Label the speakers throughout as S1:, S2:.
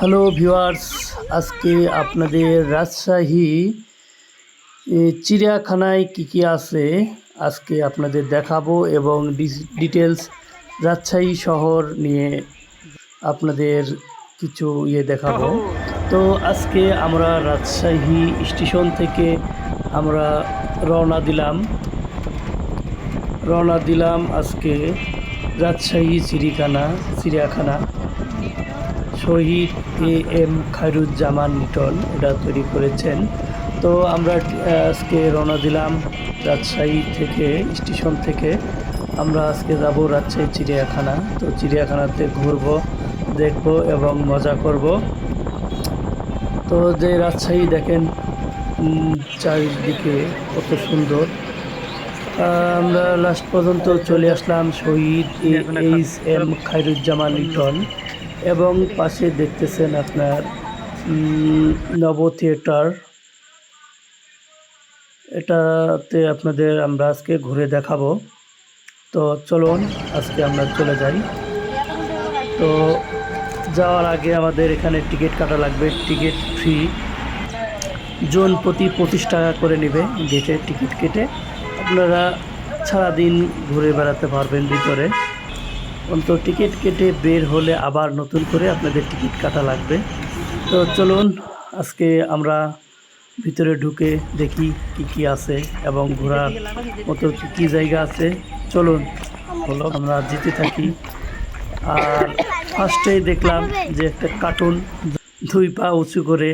S1: Hello viewers, আজকে আপনাদের রাজশাহী চিড়িয়াখানায় কি আছে আজকে আপনাদের দেখাবো এবং ডিটেলস রাজশাহী শহর নিয়ে আপনাদের কিছু দেখাবো। তো আজকে আমরা রাজশাহী স্টেশন থেকে আমরা রওনা দিলাম আজকে রাজশাহী চিড়িয়াখানা। শহীদ এম খায়রুজ্জামান লিটন এটা তৈরি করেছেন। তো আমরা আজকে রওনা দিলাম রাজশাহী স্টেশন থেকে। আমরা আজকে যাব রাজশাহী চিড়িয়াখানা। তো চিড়িয়াখানাতে ঘুরবো, দেখবো এবং মজা করব। তো যে রাজশাহী দেখেন চারিদিকে কত সুন্দর। আমরা লাস্ট পর্যন্ত চলে আসলাম শহীদ এম খায়রুজ্জামান লিটন এবং পাশে দেখতেছেন আপনার নব থিয়েটার। এটাতে আপনাদের আমরা আজকে ঘুরে দেখাবো। তো চলুন আজকে আমরা চলে যাই। তো যাওয়ার আগে আমাদের এখানে টিকিট কাটা লাগবে। টিকিট ফ্রি, জন প্রতি 25 টাকা করে নেবে গেটে টিকিট কেটে। আপনারা সারাদিন ঘুরে বেড়াতে পারবেন ভিতরে। অন্ত টিকিট কেটে বের হলে আবার নতুন করে আপনাদের টিকিট কাটা লাগবে। তো চলুন আজকে আমরা ভিতরে ঢুকে দেখি কি আছে এবং ঘোরার মতো কি জায়গা আছে। চলুন আমরা যেতে থাকি। আর ফার্স্টেই দেখলাম যে একটা কার্টুন 2 পা উঁচু করে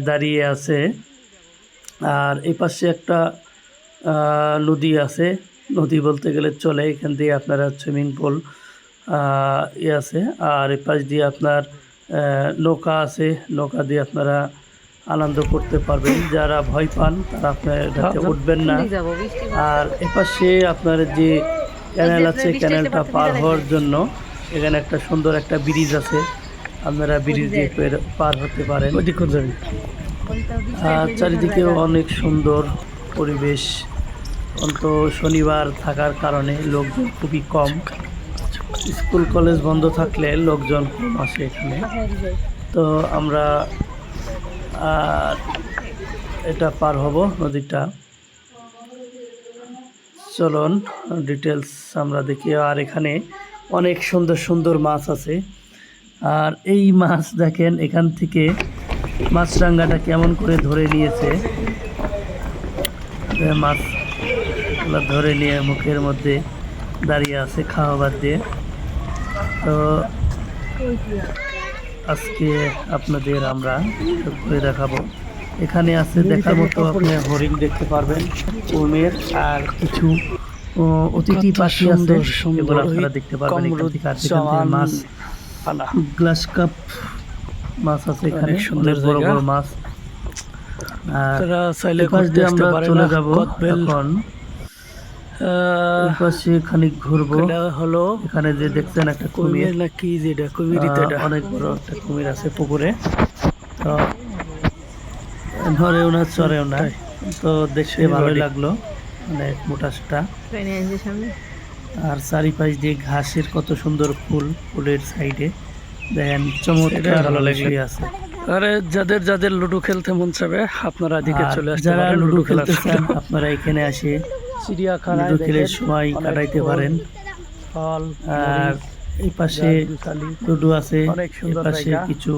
S1: দাঁড়িয়ে আছে। আর এই পাশে একটা নদী আছে, নদী বলতে গেলে চলে। এখান দিয়ে আপনারা সুইমিং পুল আছে। আর এই পাশ দিয়ে আপনার নৌকা আছে, নৌকা দিয়ে আপনারা আনন্দ করতে পারবেন। যারা ভয় পান তারা আপনার এটাতে উঠবেন না। আর এপাশে আপনার যে ক্যানেল আছে, ক্যানেলটা পার হওয়ার জন্য এখানে একটা সুন্দর একটা ব্রিজ আছে, আপনারা ব্রিজ দিয়ে পার হতে পারেন। আর চারিদিকেও অনেক সুন্দর পরিবেশ। অন্ত শনিবার থাকার কারণে লোকজন খুবই কম। স্কুল কলেজ বন্ধ থাকলে লোকজন কম আসে এখানে। তো আমরা এটা পার হব নদীটা। চলুন ডিটেলস আমরা দেখি। আর এখানে অনেক সুন্দর সুন্দর মাছ আছে। আর এই মাছ দেখেন, এখান থেকে মাছরাঙ্গাটা কেমন করে ধরে নিয়েছে। মাছগুলো ধরে নিয়ে মুখের মধ্যে দাঁড়িয়ে আছে খাওয়াবার দিয়ে। তো আজকে আপনাদের আমরা ঘুরে দেখাবো। এখানে আছে দেখার মতো, আপনি হরিণ দেখতে পারবেন, কুমির আর কিছু অতিথি পাখি আছে, এগুলো আপনারা দেখতে পারবেন এখান থেকে। আর এখান থেকে মাছ, গ্লাস কাপ মাছ আছে এখানে, সুন্দর বড় বড় মাছ। আর পাশ দিয়ে আমরা চলে যাব এখন। পাশে খানিক ঘুরবো। হলো এখানে যে দেখছেন একটা কুমির নাকি, যেটা কুমির, অনেক বড় একটা কুমির আছে পুকুরে। তো ধরেও না চড়েও না, তো দেখতে ভালো লাগলো, অনেক মোটাসোটা। আর চারিপাশ দিয়ে ঘাসের কত সুন্দর ফুলের সাইডে দেখেন চমৎকার ভালো লাগলে আছে।
S2: আরে যাদের যাদের লুডো খেলতে মন চাবে আপনারা এদিকে চলে আসতে
S1: যারা
S2: পারেন।
S1: লুডো খেলতে চান আপনারা এখানে আসে চিড়িয়াখানায় লুডো খেলে সময় কাটাইতে পারেন। আর এই পাশে লুডো আছে, এই পাশে কিছু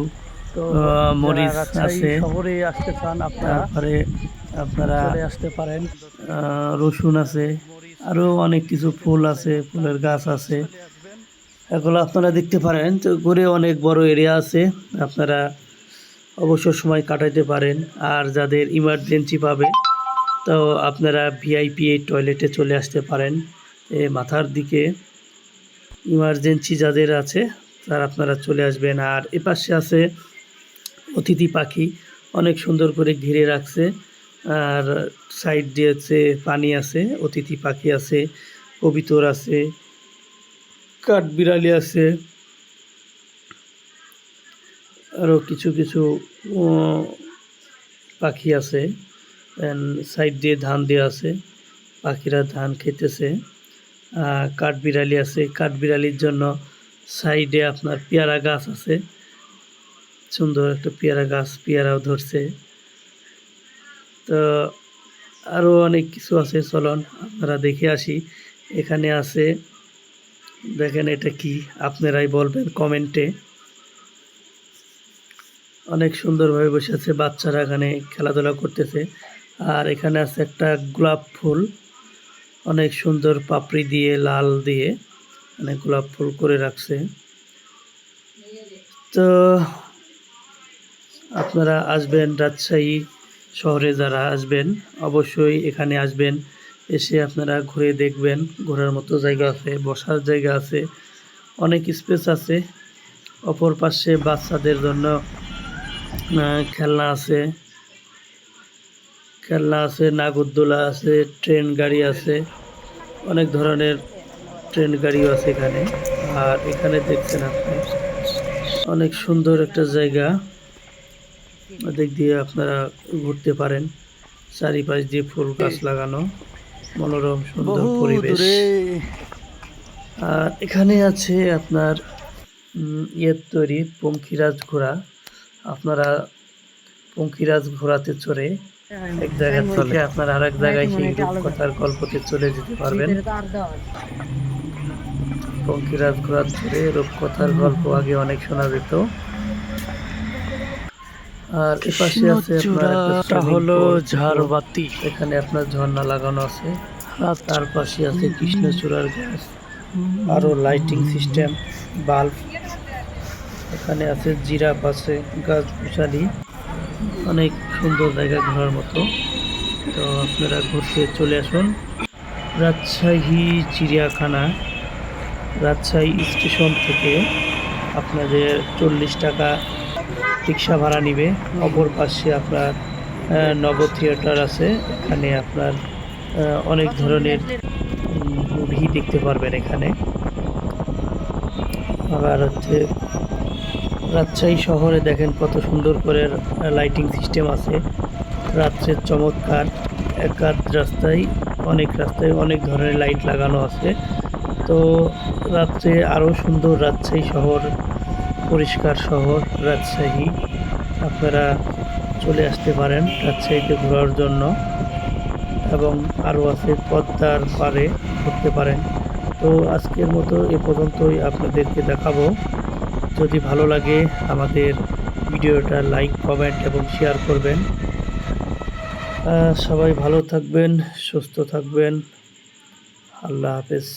S1: মরিচ আছে। তারপরে আপনারা আসতে পারেন। রসুন আছে, আরও অনেক কিছু ফুল আছে, ফুলের গাছ আছে, এগুলো আপনারা দেখতে পারেন। তো ঘুরে অনেক বড় এরিয়া আছে, আপনারা অবসর সময় কাটাইতে পারেন। আর যাদের ইমার্জেন্সি পাবে তো আপনারা ভিআইপি টয়লেটে চলে আসতে পারেন। মাথার দিকে ইমার্জেন্সি যাদের আছে তারা আপনারা চলে আসবেন। আর এপাশে আছে অতিথি পাখি, অনেক সুন্দর করে ঘিরে রাখছে। আর সাইড দিয়ে আছে পানি আছে, অতিথি পাখি আছে, কবিতর আছে, কাঠবিড়ালি আছে, আরও কিছু কিছু পাখি আছে। সাইড দিয়ে ধান দেওয়া আছে, পাখিরা ধান খেতেছে। কাঠবিড়ালি আছে, কাঠবিড়ালির জন্য সাইডে আপনার পেয়ারা গাছ আছে। সুন্দর একটা পেয়ারা গাছ, পেয়ারাও ধরছে। তো আরও অনেক কিছু আছে, চলুন আপনারা দেখে আসি। এখানে আছে, দেখেন এটা কি, আপনারাই বলবেন কমেন্টে। অনেক সুন্দরভাবে বসে আছে, বাচ্চারা এখানে খেলাধুলা করতেছে। আর এখানে আছে একটা গোলাপ ফুল, অনেক সুন্দর পাপড়ি দিয়ে, লাল দিয়ে মানে গোলাপ ফুল করে রাখছে। তো আপনারা আসবেন রাজশাহী শহরে, যারা আসবেন অবশ্যই এখানে আসবেন, এসে আপনারা ঘুরে দেখবেন। ঘোরার মতো জায়গা আছে, বসার জায়গা আছে, অনেক স্পেস আছে। অপর পাশে বাচ্চাদের জন্য খেলনা আছে, নাগরদোলা আছে, ট্রেন গাড়ি আছে, অনেক ধরনের ট্রেন গাড়িও আছে এখানে। আর এখানে দেখছেন আপনি অনেক সুন্দর একটা জায়গা, ওদিক দিয়ে আপনারা ঘুরতে পারেন। চারিপাশ দিয়ে ফুল গাছ লাগানো, মনোরম সুন্দর পরিবেশ। আর এখানে আছে আপনার ইয়ের তৈরি পঙ্খিরাজ ঘোড়া। আপনারা পঙ্খিরাজ ঘোড়াতে চড়ে এক জায়গা থেকে আপনারা আর এক জায়গায় সেই রূপকথার গল্পতে চলে যেতে পারবেন। পঙ্খিরাজ ঘোড়ার চড়ে রূপকথার গল্প আগে অনেক শোনা যেত। আর এপাশে আছে আপনার একটা
S2: হলো
S1: swimming pool,
S2: ঝাড়বাতি।
S1: এখানে আপনার ঝর্ণা লাগানো আছে। তার পাশে আছে কৃষ্ণচূড়ার গাছ, আরো লাইটিং সিস্টেম, বাল্ব। এখানে আছে জিরাফ আছে, গাছ গোছালি, অনেক সুন্দর জায়গা ঘোরার মতো। তো আপনারা ঘুরতে চলে আসুন রাজশাহী চিড়িয়াখানা। রাজশাহী স্টেশন থেকে আপনাদের 40 টাকা রিক্সা ভাড়া নিবে। অপর পাশে আপনার নব থিয়েটার আছে, এখানে আপনার অনেক ধরনের মুভি দেখতে পারবেন এখানে। আবার হচ্ছে রাজশাহী শহরে দেখেন কত সুন্দর করে লাইটিং সিস্টেম আছে, রাত্রের চমৎকার। অনেক রাস্তায় অনেক ধরনের লাইট লাগানো আছে। তো রাত্রে আরও সুন্দর রাজশাহী শহর, পরিষ্কার শহর রাজশাহী। আপনারা চলে আসতে পারেন রাজশাহীতে ঘোরার জন্য। এবং আরও আছে পদ্মার পাড়ে ঘুরতে পারেন। তো আজকের মতো এ পর্যন্তই আপনাদেরকে দেখাবো। যদি ভালো লাগে আমাদের ভিডিওটা লাইক, কমেন্ট এবং শেয়ার করবেন। সবাই ভালো থাকবেন, সুস্থ থাকবেন। আল্লাহ হাফেজ।